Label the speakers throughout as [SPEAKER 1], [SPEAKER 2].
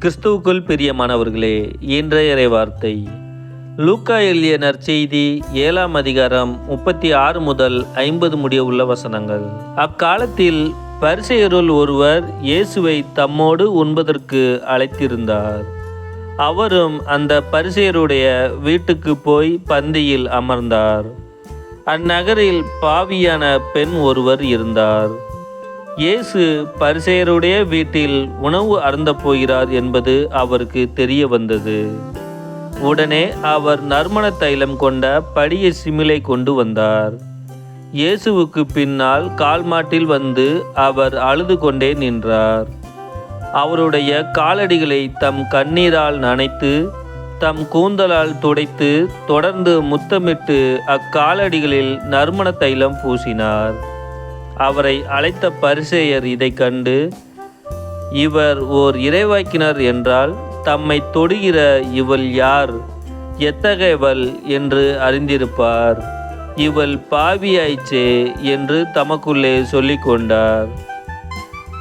[SPEAKER 1] கிறிஸ்துவுக்குள் பிரியமானவர்களே, இன்றைய இறைவார்த்தை லூக்கா எழுதிய நற்செய்தி 7ஆம் அதிகாரம் 36 முதல் 50 முடிய உள்ள வசனங்கள். அக்காலத்தில் பரிசேயருள் ஒருவர் இயேசுவை தம்மோடு உண்பதற்கு அழைத்திருந்தார். அவரும் அந்த பரிசேயருடைய வீட்டுக்கு போய் பந்தியில் அமர்ந்தார். அந்நகரில் பாவியான பெண் ஒருவர் இருந்தார். இயேசு பரிசேயருடைய வீட்டில் உணவு அருந்தப் போகிறார் என்பது அவருக்கு தெரிய வந்தது. உடனே அவர் நறுமண தைலம் கொண்ட படிய சிமிலை கொண்டு வந்தார். இயேசுவுக்கு பின்னால் கால்மாட்டில் வந்து அவர் அழுது கொண்டே நின்றார். அவருடைய காலடிகளை தம் கண்ணீரால் நனைத்து தம் கூந்தலால் துடைத்து தொடர்ந்து முத்தமிட்டு அக்காலடிகளில் நறுமண தைலம் பூசினார். அவரை அழைத்த பரிசேயர் இதை கண்டு, இவர் ஓர் இறைவாக்கினர் என்றால் தம்மை தொடுகிற இவள் யார், எத்தகையவள் என்று அறிந்திருப்பார். இவள் பாவியாயிற்றே என்று தமக்குள்ளே சொல்லிக் கொண்டார்.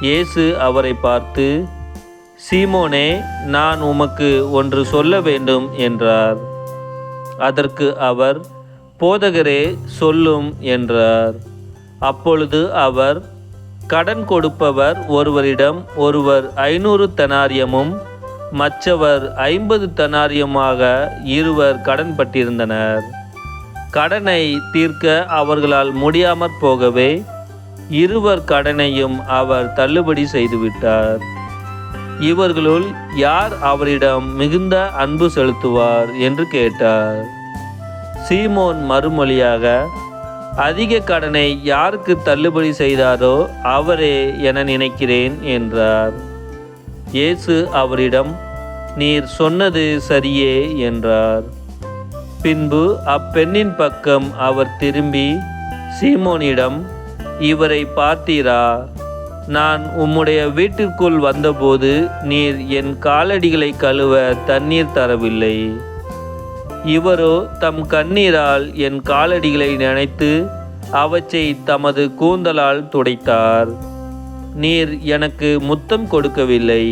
[SPEAKER 1] இயேசு அவரை பார்த்து, சீமோனே, நான் உமக்கு ஒன்று சொல்ல வேண்டும் என்றார். அதற்கு அவர், போதகரே, சொல்லும் என்றார். அப்பொழுது அவர், கடன் கொடுப்பவர் ஒருவரிடம் ஒருவர் 500 தெனாரியமும் மற்றவர் 50 தெனாரியமாக இருவர் கடன்பட்டிருந்தனர். கடனை தீர்க்க அவர்களால் முடியாமற் போகவே இருவர் கடனையும் அவர் தள்ளுபடி செய்துவிட்டார். இவர்களுள் யார் அவரிடம் மிகுந்த அன்பு செலுத்துவார் என்று கேட்டார். சீமோன் மறுமொழியாக, அதிக கடனை யாருக்கு தள்ளுபடி செய்தாரோ அவரே என நினைக்கிறேன் என்றார். இயேசு அவரிடம், நீர் சொன்னது சரியே என்றார். பின்பு அப்பெண்ணின் பக்கம் அவர் திரும்பி சீமோனிடம், இவரை பார்த்தீரா? நான் உம்முடைய வீட்டிற்குள் வந்தபோது நீர் என் காலடிகளை கழுவ தண்ணீர் தரவில்லை. இவரோ தம் கண்ணீரால் என் காலடிகளை நனைத்து அவற்றை தமது கூந்தலால் துடைத்தார். நீர் எனக்கு முத்தம் கொடுக்கவில்லை.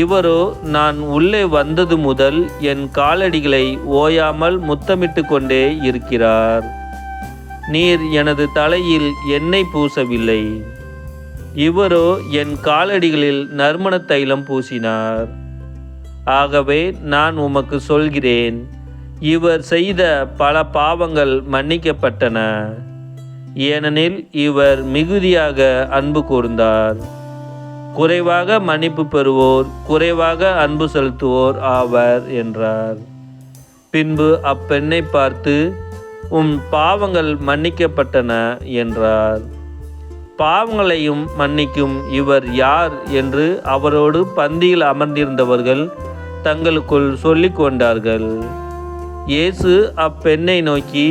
[SPEAKER 1] இவரோ நான் உள்ளே வந்தது முதல் என் காலடிகளை ஓயாமல் முத்தமிட்டு கொண்டே இருக்கிறார். நீர் எனது தலையில் எண்ணெய் பூசவில்லை. இவரோ என் காலடிகளில் நறுமண தைலம் பூசினார். ஆகவே நான் உமக்கு சொல்கிறேன், இவர் செய்த பல பாவங்கள் மன்னிக்கப்பட்டன, ஏனெனில் இவர் மிகுதியாக அன்பு கூர்ந்தார். குறைவாக மன்னிப்பு பெறுவோர் குறைவாக அன்பு செலுத்துவோர் ஆவர் என்றார். பின்பு அப்பெண்ணை பார்த்து, உம் பாவங்கள் மன்னிக்கப்பட்டன என்றார். பாவங்களையும் மன்னிக்கும் இவர் யார் என்று அவரோடு பந்தியில் அமர்ந்திருந்தவர்கள் தங்களுக்குள் சொல்லிக் கொண்டார்கள். இயேசு அப்பெண்ணை நோக்கி,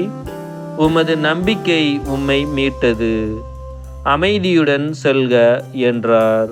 [SPEAKER 1] உமது நம்பிக்கை உம்மை மீட்டது, அமைதியுடன் செல்க என்றார்.